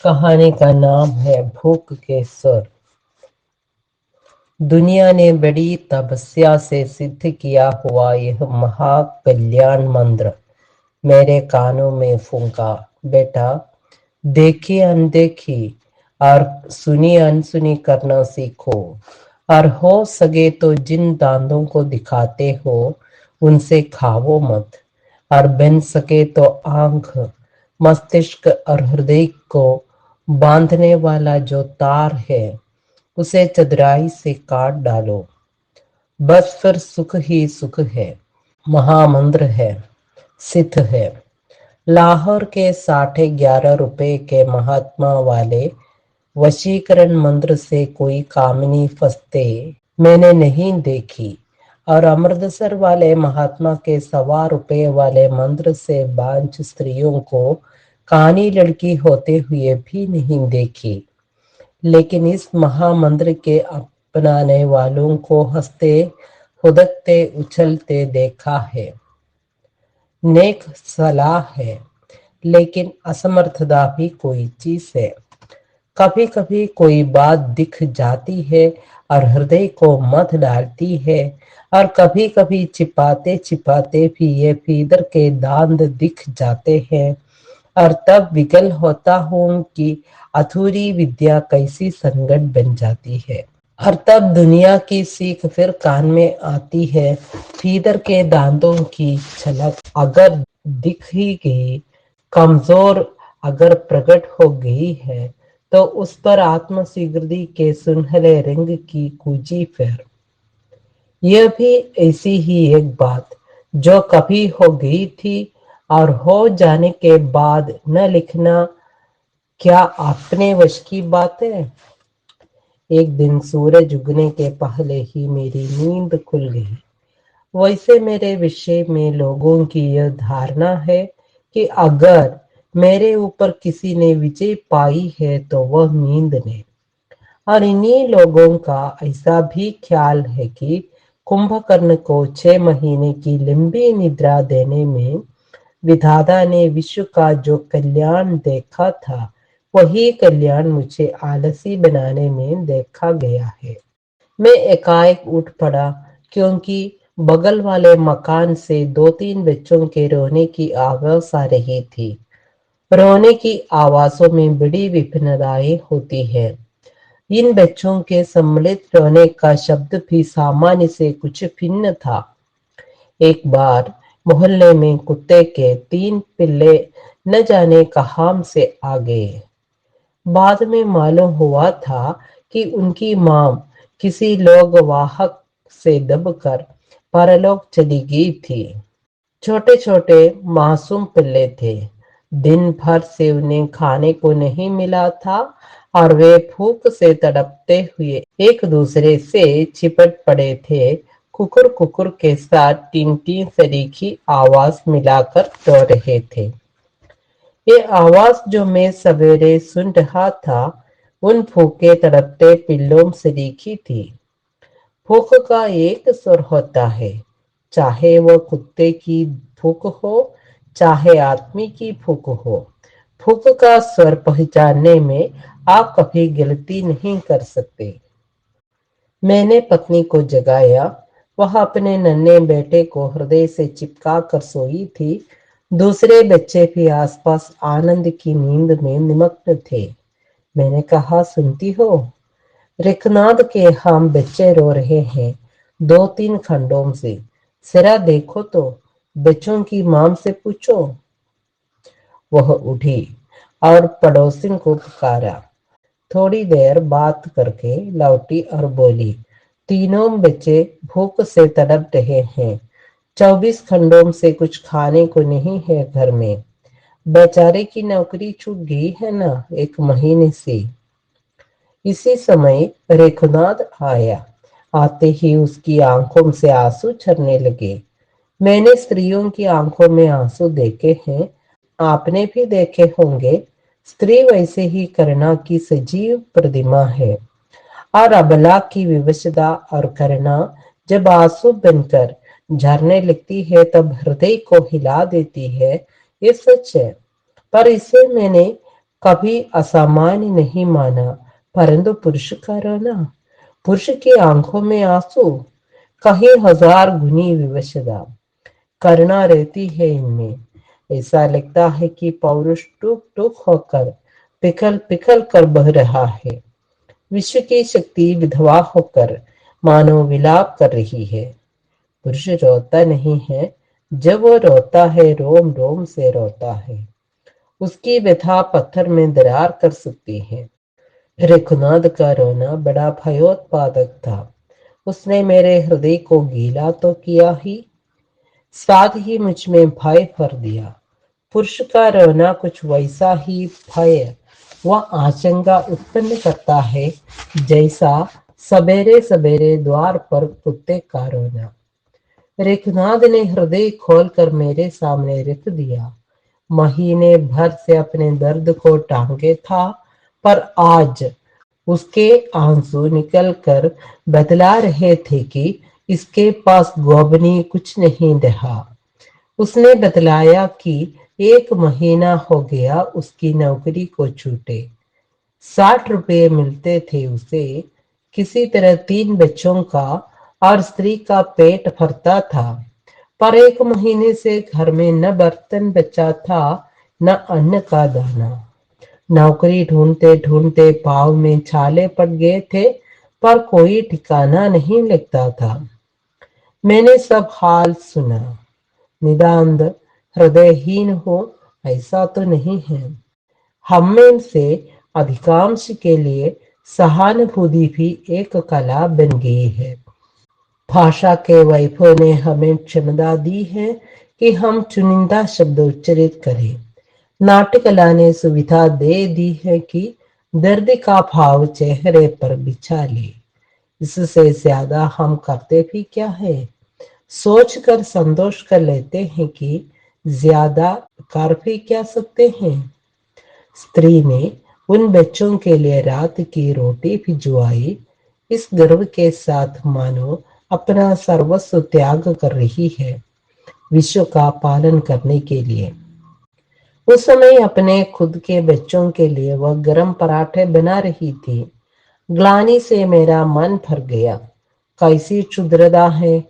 कहानी का नाम है भूख के स्वर। दुनिया ने बड़ी तपस्या से सिद्ध किया हुआ यह महाकल्याण मंत्र मेरे कानों में फूंका। बेटा, देखी अनदेखी और सुनी अनसुनी करना सीखो, और हो सके तो जिन दांतों को दिखाते हो उनसे खाओ मत, और बन सके तो आंख, मस्तिष्क और हृदय को बांधने वाला जो तार है उसे चतुराई से काट डालो। बस फिर सुख ही सुख है। महामंत्र है, सिद्ध है। लाहौर के 11.5 रुपए के महात्मा वाले वशीकरण मंत्र से कोई कामिनी फंसते मैंने नहीं देखी, और अमृतसर वाले महात्मा के 1.25 रुपए वाले मंत्र से बांझ स्त्रियों को कानी लड़की होते हुए भी नहीं देखी। लेकिन इस महामंत्र के अपनाने वालों को हंसते, हुदकते, उछलते देखा है। नेक सलाह है, लेकिन असमर्थता भी कोई चीज है। कभी कभी कोई बात दिख जाती है और हृदय को मत डालती है, और कभी कभी छिपाते छिपाते भी ये भीतर के दांत दिख जाते हैं, और तब विकल होता हूं कि अधूरी विद्या कैसी संकट बन जाती है। और तब दुनिया की सीख फिर कान में आती है। भीतर के दांतों की झलक अगर दिख ही गई, कमजोर अगर प्रकट हो गई है, तो उस पर आत्मस्वीकृति के सुनहरे रंग की कूजी फिर। यह भी ऐसी ही एक बात जो कभी हो गई थी और हो जाने के बाद न लिखना, क्या अपने वश की बात है। एक दिन सूरज उगने के पहले ही मेरी नींद खुल गई। वैसे मेरे विषय में लोगों की यह धारणा है कि अगर मेरे ऊपर किसी ने विजय पाई है तो वह नींद ने। और इन्हीं लोगों का ऐसा भी ख्याल है कि कुंभकर्ण को 6 महीने की लंबी निद्रा देने में विधाता ने विश्व का जो कल्याण देखा था, वही कल्याण मुझे आलसी बनाने में देखा गया है। मैं एकाएक उठ पड़ा, क्योंकि बगल वाले मकान से 2-3 बच्चों के रोने की आवाज आ रही थी। रोने की आवाजों में बड़ी विभिन्नताएं होती है। इन बच्चों के सम्मिलित रोने का शब्द भी सामान्य से कुछ भिन्न था। एक बार मोहल्ले में कुत्ते के 3 पिल्ले न जाने कहां से आ गए। बाद में मालूम हुआ था कि उनकी मां किसी लोग वाहक से दबकर परलोक चली गई थी। छोटे छोटे मासूम पिल्ले थे। दिन भर से उन्हें खाने को नहीं मिला था, और वे भूख से तड़पते हुए एक दूसरे से चिपट पड़े थे। कुकुर कुकुर के साथ टीं टीं सरीखी आवाज मिलाकर रो रहे थे। ये आवाज जो मैं सवेरे सुन रहा था, उन भूखे तड़पते पिल्लों से दिखी थी। भूख का एक स्वर होता है, चाहे वह कुत्ते की भूख हो, चाहे आदमी की भूख हो। भूख का स्वर पहचानने में आप कभी गलती नहीं कर सकते। मैंने पत्नी को जगाया। वह अपने नन्हे बेटे को हृदय से चिपका कर सोई थी। दूसरे बच्चे भी आसपास आनंद की नींद में निमग्न थे। मैंने कहा, सुनती हो? रघुनाथ के हम बच्चे रो रहे हैं 2-3 खंडों से। जरा देखो तो, बच्चों की मां से पूछो। वह उठी और पड़ोसिन को पुकारा। थोड़ी देर बात करके लौटी और बोली, तीनों बच्चे भूख से तड़प रहे हैं। 24 खंडों से कुछ खाने को नहीं है घर में। बेचारे की नौकरी छूट गई है ना 1 महीने से। इसी समय रघुनाथ आया। आते ही उसकी आंखों से आंसू झरने लगे। मैंने स्त्रियों की आंखों में आंसू देखे हैं, आपने भी देखे होंगे। स्त्री वैसे ही करुणा की सजीव प्रतिमा है, और अबला की विवशता और करुणा जब आंसू बनकर झरने लगती है तब हृदय को हिला देती है। ये सच है। पर इसे मैंने कभी असामान्य नहीं माना, परंतु पुरुष का रोना, पुरुष की आंखों में आंसू, कहीं हजार गुनी विवशता, करुणा रहती है इनमें। ऐसा लगता है कि पौरुष टूक टूक होकर पिघल पिघल कर बह रहा है। विश्व की शक्ति विधवा होकर मानो विलाप कर रही है। पुरुष रोता नहीं है, जब वो रोता है रोम रोम से रोता है। उसकी व्यथा पत्थर में दरार कर सकती है। रघुनाथ का रोना बड़ा भयोत्पादक था। उसने मेरे हृदय को गीला तो किया ही, साथ ही मुझ में भय भर दिया। पुरुष का रोना कुछ वैसा ही भय व आशंका उत्पन्न करता है, जैसा सवेरे सवेरे द्वार पर कुत्ते का रोना। रघुनाथ ने हृदय खोलकर मेरे सामने रख दिया। महीने भर से अपने दर्द को टांगे था, पर आज उसके आंसू निकल कर बतला रहे थे कि इसके पास गोबनी कुछ नहीं रहा। उसने बतलाया कि 1 महीना हो गया उसकी नौकरी को छूटे। 60 रुपये मिलते थे उसे, किसी तरह 3 बच्चों का और स्त्री का पेट भरता था। पर 1 महीने से घर में न बर्तन बचा था, न अन्न का दाना। नौकरी ढूंढते ढूंढते पाँव में छाले पड़ गए थे, पर कोई ठिकाना नहीं लगता था। मैंने सब हाल सुना। निदान्त हृदयहीन हो ऐसा तो नहीं है। हम में से अधिकांश के लिए सहानुभूति भी एक कला बन गई है। भाषा के वैभव ने हमें क्षमता दी है कि हम चुनिंदा शब्द उच्चरित करें। नाट्यकला ने सुविधा दे दी है कि दर्द का भाव चेहरे पर बिछा ले। इससे ज्यादा हम करते भी क्या है? सोच कर संतोष कर लेते हैं कि ज्यादा कर भी क्या सकते हैं। स्त्री ने उन बच्चों के लिए रात की रोटी भिजवाई, इस गर्व के साथ मानो अपना सर्वस्व त्याग कर रही है विश्व का पालन करने के लिए। उस समय अपने खुद के बच्चों के लिए वह गरम पराठे बना रही थी। ग्लानि से मेरा मन भर गया। कैसी क्षुद्रता है।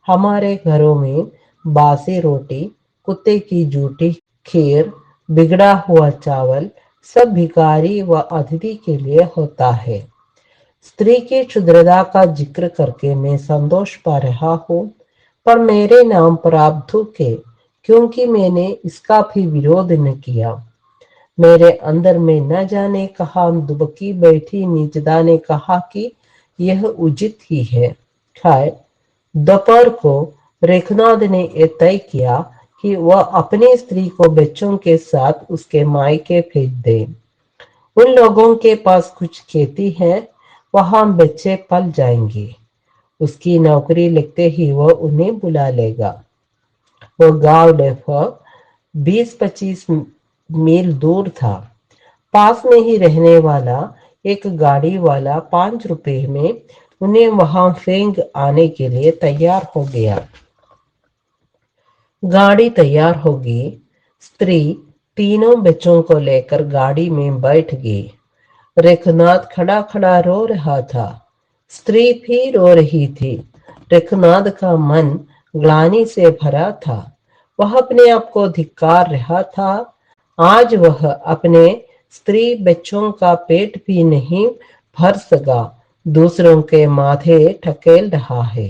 हमारे घरों में बासी रोटी, कुत्ते की जूठी खीर, बिगड़ा हुआ चावल सब भिखारी व अतिथि के लिए होता है। स्त्री की क्षुद्रता का जिक्र करके मैं संतोष पा रहा हूँ, पर मेरे नाम पर आप थूके, क्योंकि मैंने इसका भी विरोध न किया। मेरे अंदर में न जाने कहा दुबकी बैठी निजदा ने कहा कि यह उचित ही है। खैर, दोपहर को रेखनाथ ने यह तय किया कि वह अपनी स्त्री को बच्चों के साथ उसके मायके भेज दे। उन लोगों के पास कुछ खेती है, वहां बच्चे पल जाएंगे। उसकी नौकरी लगते ही वह उन्हें बुला लेगा। वो गांव लगभग 20-25 मील दूर था। पास में ही रहने वाला एक गाड़ी वाला 5 रुपए में उन्हें वहां फेंक आने के लिए तैयार हो गया। गाड़ी तैयार होगी। स्त्री तीनों बच्चों को लेकर गाड़ी में बैठ गई। रघुनाथ खड़ा खड़ा रो रहा था। स्त्री भी रो रही थी। रघुनाथ का मन ग्लानि से भरा था। वह अपने आप को धिक्कार रहा था। आज वह अपने स्त्री बच्चों का पेट भी नहीं भर सका, दूसरों के माथे ठकेल रहा है।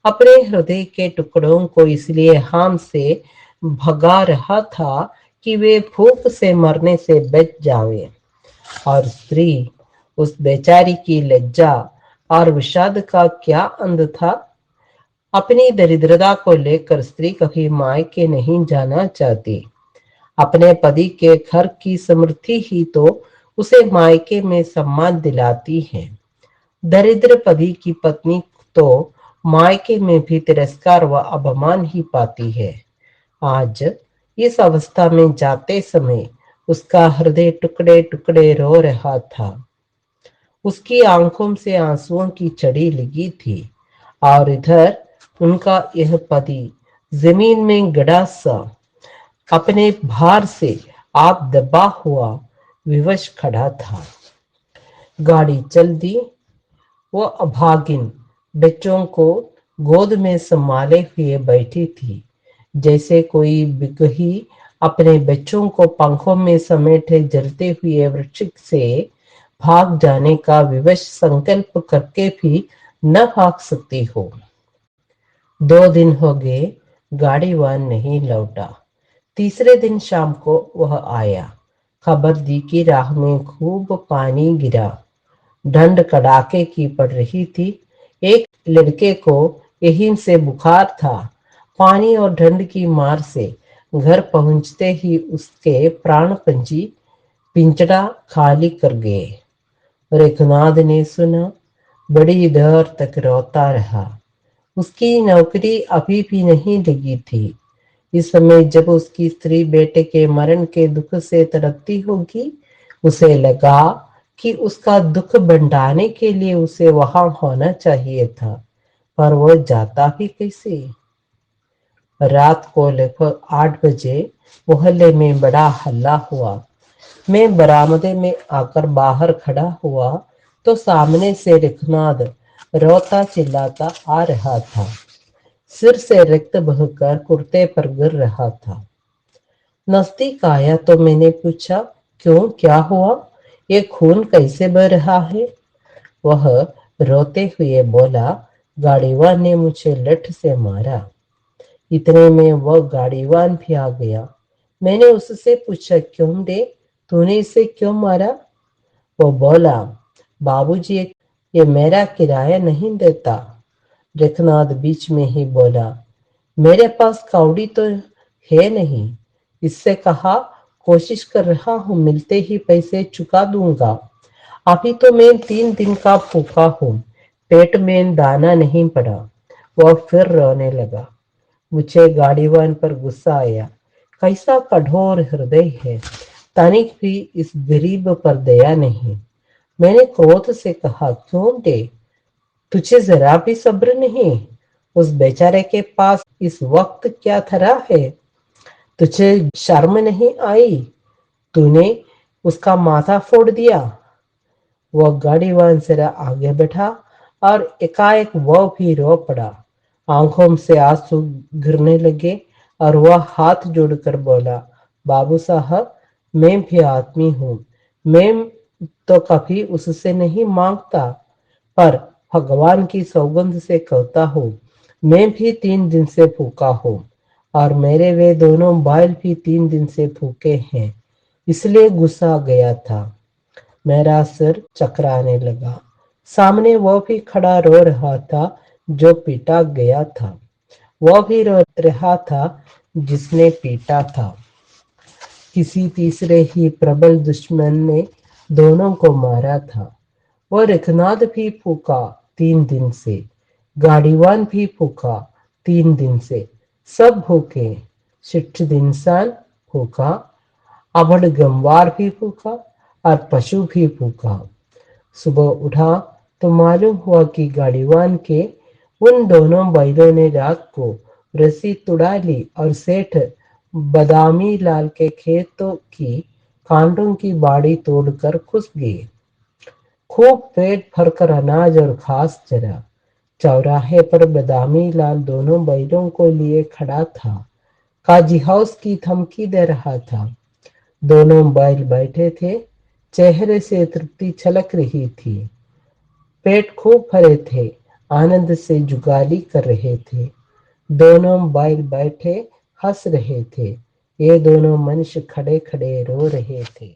अपने हृदय के टुकड़ों को इसलिए हम से भगा रहा था कि वे भूख से मरने से बच जावे। और स्त्री, उस बेचारी की लज्जा और विषाद का क्या अंत था। अपनी दरिद्रता को लेकर स्त्री कभी मायके नहीं जाना चाहती। अपने पति के घर की समृद्धि ही तो उसे मायके में सम्मान दिलाती है। दरिद्र पति की पत्नी तो मायके में भी तिरस्कार व अपमान ही पाती है। आज इस अवस्था में जाते समय उसका हृदय टुकड़े टुकड़े रो रहा था। उसकी आंखों से आंसुओं की चढ़ी लगी थी, और इधर उनका यह पति जमीन में गड़ा सा अपने भार से आप दबा हुआ विवश खड़ा था। गाड़ी चल दी। वो अभागिन बच्चों को गोद में संभाले हुए बैठी थी, जैसे कोई बिगही अपने बच्चों को पंखों में समेटे जलते हुए वृक्ष से भाग जाने का विवश संकल्प करके भी न भाग सकती हो। 2 दिन हो गए, गाड़ीवान नहीं लौटा। तीसरे दिन शाम को वह आया। खबर दी कि राह में खूब पानी गिरा। ठंड कड़ाके की पड़ रही थी। एक लड़के को यहीं से बुखार था। पानी और ठंड की मार से घर पहुंचते ही उसके प्राण पंछी पिंजड़ा खाली कर गए। रघुनाथ ने सुना, बड़ी देर तक रोता रहा। उसकी नौकरी अभी भी नहीं लगी थी। इस समय जब उसकी स्त्री बेटे के मरण के दुख से तड़पती होगी, उसे लगा कि उसका दुख बंटाने के लिए उसे वहां होना चाहिए था, पर वह जाता भी कैसे? रात को लगभग 8 बजे मोहल्ले में बड़ा हल्ला हुआ। मैं बरामदे में आकर बाहर खड़ा हुआ तो सामने से रघुनाथ रोता चिल्लाता आ रहा था। सिर से रक्त बहकर कुर्ते पर गिर रहा था। नजदीक आया तो मैंने पूछा, क्यों, क्या हुआ? ये खून कैसे बह रहा है? वह रोते हुए बोला, गाड़ीवान ने मुझे लठ से मारा। इतने में वह गाड़ीवान भी आ गया। मैंने उससे पूछा, क्यों रे, तूने इसे क्यों मारा? वो बोला, बाबूजी, ये मेरा किराया नहीं देता। रघुनाथ बीच में ही बोला, मेरे पास कौड़ी तो है नहीं। इससे कहा, कोशिश कर रहा हूं, मिलते ही पैसे चुका दूंगा। अभी तो मैं 3 दिन का भूखा हूं, पेट में दाना नहीं पड़ा। वह फिर रोने लगा। मुझे गाड़ीवान पर गुस्सा आया। कैसा कठोर हृदय है, तनिक भी इस गरीब पर दया नहीं। मैंने क्रोध से कहा, क्यों दे, तुझे जरा भी सब्र नहीं? उस बेचारे के पास इस वक्त क्या धरा है? तुझे शर्म नहीं आई? तूने उसका माथा फोड़ दिया। वह गाड़ीवान जरा आगे बैठा और एकाएक वह भी रो पड़ा। आंखों से आंसू गिरने लगे और वह हाथ जोड़कर बोला, बाबू साहब, मैं भी आदमी हूं। मैं तो कभी उससे नहीं मांगता, पर भगवान की सौगंध से कहता हूं, मैं भी 3 दिन से भूखा हूं और मेरे वे दोनों बैल भी 3 दिन से भूखे हैं, इसलिए गुस्सा गया था। मेरा सिर चकराने लगा। सामने वो भी खड़ा रो रहा था जो पीटा गया था। वो भी रो रहा था जिसने पीटा था। किसी तीसरे ही प्रबल दुश्मन ने दोनों को मारा था। वो रघुनाथ भी फूका 3 दिन से, गाड़ीवान भी फूका 3 दिन से, सब भूखे। सिट्ठ इंसान भूखा, अभड़ गंवार भी भूखा और पशु भी भूखा। सुबह उठा तो मालूम हुआ कि गाड़ीवान के उन दोनों बैलों ने रात को रस्सी तुड़ा ली और सेठ बदामी लाल के खेतों की कांटों की बाड़ी तोड़कर घुस गए। खूब पेट भरकर अनाज और घास चरा। चौराहे पर बदामी लाल दोनों बैलों को लिए खड़ा था। काजी हाउस की धमकी दे रहा था। दोनों बैल बैठे थे, चेहरे से तृप्ति छलक रही थी। पेट खूब भरे थे, आनंद से जुगाली कर रहे थे। दोनों बैल बैठे हंस रहे थे। ये दोनों मनुष्य खड़े खड़े रो रहे थे।